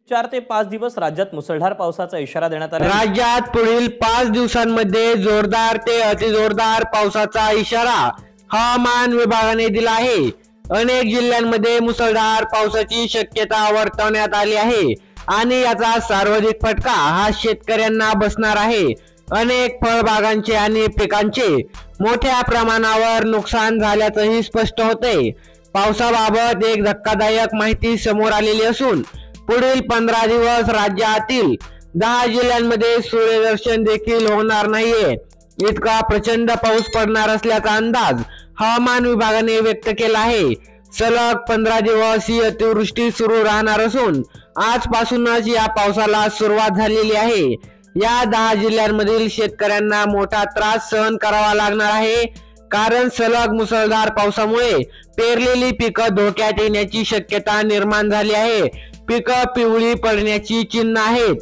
4 ते 5 दिवस राज्यात मुसळधार पावसाचा इशारा देण्यात आला आहे। राज्यात पुढील 5 दिवसांमध्ये जोरदार ते अतिजोरदार पावसाचा इशारा हवामान विभागाने दिला आहे। अनेक जिल्ह्यांमध्ये मुसळधार पावसाची शक्यता वर्तवण्यात आली आहे आणि याचा सर्वाधिक फटका हा शेतकऱ्यांना बसणार आहे। अनेक फळबागांचे आणि पिकांचे मोठ्या प्रमाणावर नुकसान झाल्याचंही स्पष्ट होते। पावसाबाबत एक धक्कादायक माहिती समोर आलेली असून पुढील 15 दिवस राज्यातील 10 जिल्ह्यांमध्ये सूर्यदर्शन देखील होणार नाहीये। इतका प्रचंड पाऊस पडणार असल्याचा अंदाज हवामान विभागाने व्यक्त केला आहे। सलग 15 दिवस ही अतिवृष्टी सुरू राहणार असून आजपासूनच या पावसाला सुरुवात झालेली आहे। या 10 जिल्ह्यांमधील शेतकऱ्यांना मोठा त्रास सहन करावा लागणार आहे, कारण सलग मुसळधार पावसामुळे पेरलेली पिकं धोक्यात येण्याची शक्यता निर्माण झाली आहे। पिकं पिवळी पडण्याची चिन्ह आहेत।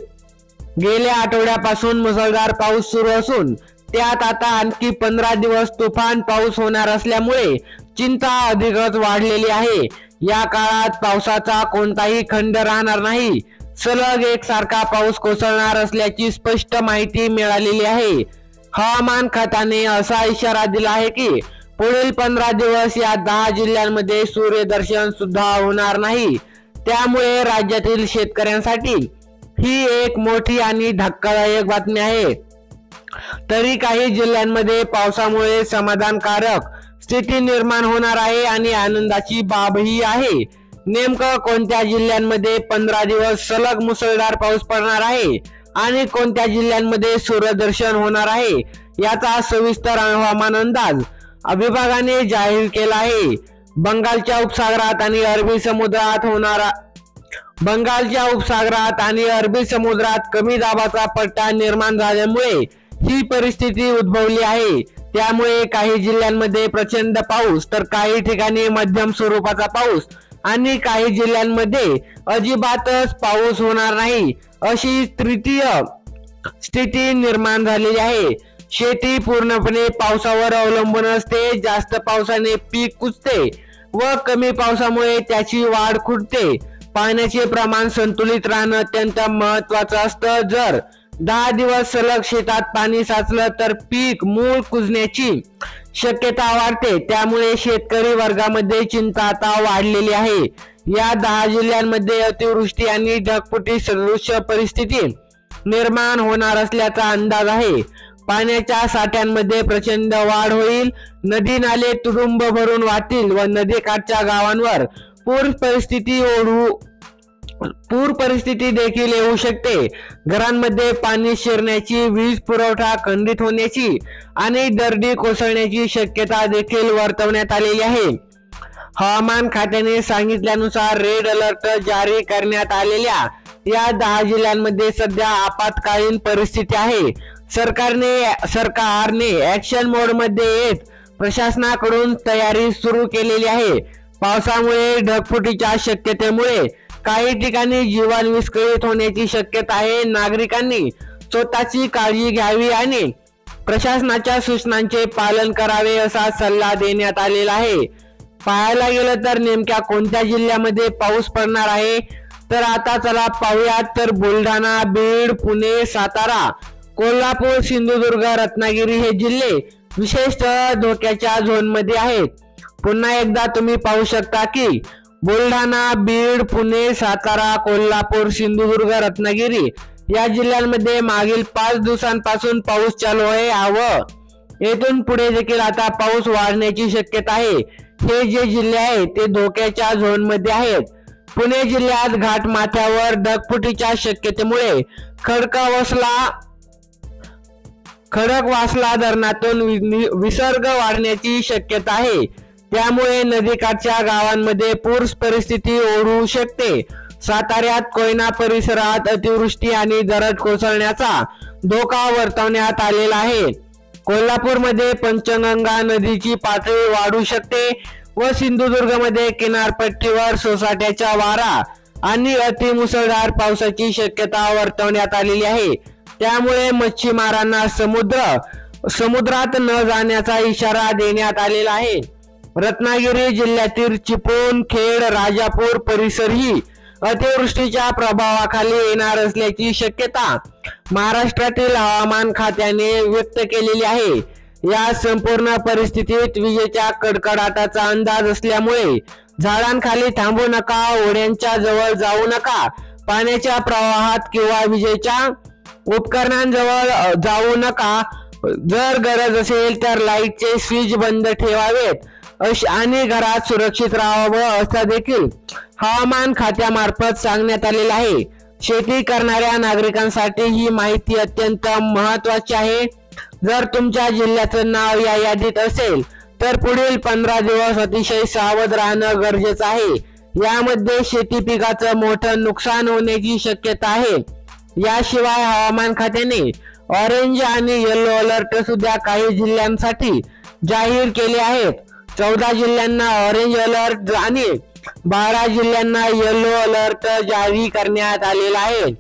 गेल्या आठवड्यापासून मुसळधार पाऊस सुरू असून त्यात आता आणखी 15 दिवस तुफान पाऊस होणार असल्यामुळे चिंता अधिकच वाढलेली आहे। या काळात पावसाचा कोणताही खंड राहणार नाही। सलग एकसारखा पाऊस कोसळणार असल्याची स्पष्ट माहिती मिळालेली आहे। हवामान खात्याने असा इशारा दिला आहे की पुढील 15 दिवस या 10 जिल्ह्यांमध्ये सूर्यदर्शन सुद्धा होणार नाही। त्यामुळे राज्यातील शेतकऱ्यांसाठी ही एक मोठी आणि धक्कादायक बातमी आहे। तरी काही जिल्ह्यांमध्ये पावसामुळे समाधानकारक स्थिती निर्माण होणार आहे आणि आनंदाची बाबही आहे। नेमकं कोणत्या जिल्ह्यांमध्ये 15 दिवस सलग मुसळधार पाऊस पडणार आहे आणि कोणत्या जिल्ह्यांमध्ये सूर्यदर्शन होणार आहे याचा सविस्तर हवामान अंदाज विभागाने जाहीर केला आहे। बंगालच्या उपसागरात आणि अरबी समुद्रात कमी दाबाचा पट्टा निर्माण झाल्यामुळे ही परिस्थिती उद्भवली आहे। त्यामुळे काही जिल्ह्यांमध्ये प्रचंड पाऊस तर काही ठिकाणी मध्यम स्वरूपाचा पाऊस आणि काही जिल्ह्यांमध्ये अजिबातच पाऊस होणार नाही अशी स्थिती निर्माण झालेली आहे। शेती पूर्णपणे पावसावर अवलंबून असते। जास्त पावसाने पीक कुजते व कमी पावसामुळे त्याची वाढ खुंटते। पाण्याचे प्रमाण संतुलित राहणं अत्यंत महत्त्वाचं असतं। जर 10 दिवस सलग शेतात पाणी साचलं तर पीक मूळ कुजण्याची शक्यता वाढते। त्यामुळे शेतकरी वर्गामध्ये चिंता आता वाढलेली आहे। या 10 जिल्ह्यांमध्ये अतिवृष्टी आणि ढगफुटी सदृश परिस्थिती निर्माण होणार असल्याचा अंदाज आहे। पाण्याच्या साठ्यांमध्ये प्रचंड वाढ होईल। नदी नाले तुडुंब भरून वाहतील व नदीकाठच्या गावांवर पूर परिस्थिती देखील येऊ शकते। घरांमध्ये पाणी शिरण्याची, वीज पुरवठा खंडित होण्याची आणि दरडी कोसळण्याची शक्यता देखील वर्तवण्यात आलेली आहे। हवामान खात्याने सांगितल्यानुसार रेड अलर्ट जारी करण्यात आलेल्या या 10 जिल्ह्यांमध्ये सध्या आपत्कालीन परिस्थिती आहे। सरकारने ऍक्शन मोड मध्ये येत प्रशासनाकडून तयारी सुरू केलेली आहे। पावसामुळे ढगफुटीच्या शक्यतेमुळे काही ठिकाणी जीवन विस्कळीत होण्याची शक्यता आहे। नागरिकांनी स्वतःची काळजी घ्यावी आणि प्रशासनाच्या सूचनांचे पालन करावे असा सल्ला देण्यात आलेला आहे। पाहायला गेलं तर नेमक्या कोणत्या जिल्ह्यामध्ये पाऊस पडणार आहे तर आता चला पाहूयात। तर बुलढाणा, बीड, पुणे, सातारा, कोल्हापूर, सिंधुदुर्ग, रत्नागिरी हे जिल्हे विशेषतः धोक्याच्या झोन मध्ये आहेत। पुन्हा एकदा तुम्ही पाहू शकता की बुलढाणा, बीड, पुणे, सातारा, कोल्हापूर, सिंधुदुर्ग, रत्नागिरी या जिल्ह्यांमध्ये मागील 5 दिवसांपासून पाऊस चालू आहे व येथून पुढे देखील आता पाऊस वाढण्याची शक्यता आहे। हे जे जिल्हे आहेत ते धोक्याच्या झोन मध्ये आहेत। पुणे जिल्ह्यात घाटमाथ्यावर ढगफुटीच्या शक्यतेमुळे खडकवासला धरणातून विसर्ग वाढण्याची शक्यता आहे। त्यामुळे नदीकाठच्या गावांमध्ये पूर परिस्थिती ओढवू शकते। साताऱ्यात कोयना परिसरात अतिवृष्टी आणि दरड कोसळण्याचा धोका वर्तवण्यात आलेला आहे। कोल्हापूरमध्ये पंचगंगा नदीची पातळी वाढू शकते व सिंधुदुर्गमध्ये किनारपट्टीवर सोसाट्याचा वारा आणि अतिमुसळधार पावसाची शक्यता वर्तवण्यात आलेली आहे। त्यामुळे मच्छीमारांना समुद्रात न जाण्याचा इशारा देण्यात आलेला आहे। रत्नागिरी जिल्ह्यातील चिपळूण, खेड, राजापूर परिसर ही अतिवृष्टीच्या प्रभावाखाली येणार असल्याची शक्यता महाराष्ट्रातील हवामान खात्याने व्यक्त केलेली आहे। या संपूर्ण परिस्थितीत विजेच्या कडकडाटाचा अंदाज असल्यामुळे झाडांखाली थांबू नका, ओढ्यांच्या जवळ जाऊ नका, पाण्याच्या प्रवाहात किंवा विजेच्या उपकरणांजवळ जाऊ नका। जर गरज असेल तर लाईटचे स्विच बंद ठेवावेत आणि घरात सुरक्षित राहावं असं देखील हवामान खात्यामार्फत सांगण्यात आलेलं आहे। शेती करणाऱ्या नागरिकांसाठी ही माहिती अत्यंत महत्त्वाची आहे। जर तुमच्या जिल्ह्याचं नाव या यादीत असेल तर पुढील 15 दिवस अतिशय सावध राहणं गरजेचं आहे। यामध्ये शेती पिकाचं मोठं नुकसान होण्याची शक्यता आहे। याशिवाय हवामान खात्याने ऑरेंज आणि येलो अलर्ट सुद्धा काही जिल्ह्यांसाठी जाहीर केले आहेत। 14 जिल्ह्यांना ऑरेंज अलर्ट आणि 12 जिल्ह्यांना येलो अलर्ट जारी करण्यात आलेला आहे।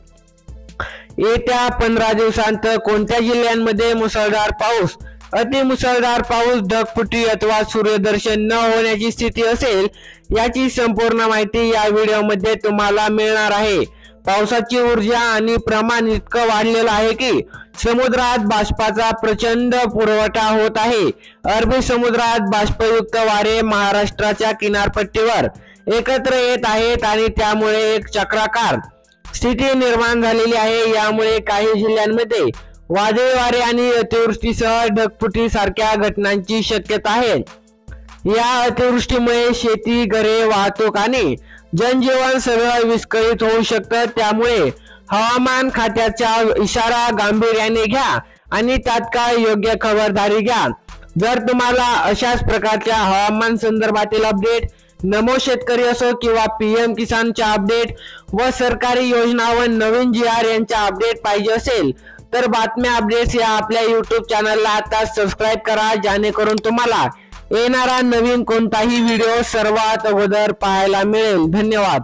येत्या 15 दिवसांत कोणत्या जिल्ह्यांमध्ये मुसळधार पाऊस, अतिमुसळधार पाऊस, ढगफुटी अथवा सूर्यदर्शन न होण्याची स्थिती असेल याची संपूर्ण माहिती या व्हिडिओमध्ये तुम्हाला मिळणार आहे। पावसाची ऊर्जा आणि प्रमाण इतकं वाढलेलं आहे की समुद्रात बाष्पाचा प्रचंड पुरवठा होत आहे। अरबी समुद्रात बाष्पयुक्त वारे महाराष्ट्राच्या किनारपट्टीवर एकत्र येत आहेत आणि त्यामुळे एक चक्राकार स्थिती निर्माण झालेली आहे। यामुळे काही जिल्ह्यांमध्ये वादळी वारे आणि अतिवृष्टीसह ढगफुटी सारख्या घटनांची शक्यता आहे। या अतिवृष्टीमुळे शेती, घरे, वाहतूक आणि जनजीवन सगळं विस्कळीत होऊ शकतं। त्यामुळे हवामान खात्याचा इशारा गांभीर्याने घ्या आणि तात्काळ योग्य खबरदारी घ्या। जर तुम्हाला अशाच प्रकारच्या हवामान संदर्भातील अपडेट, नमो शेतकरी असो किंवा PM किसानच्या अपडेट व सरकारी योजना व नवीन GR यांच्या अपडेट पाहिजे असेल तर बातम्या अपडेट्स या आपल्या YouTube चॅनलला आता सबस्क्राईब करा, जेणेकरून तुम्हाला येणारा नवीन कोणताही व्हिडिओ सर्वात अगोदर पाहायला मिळेल। धन्यवाद।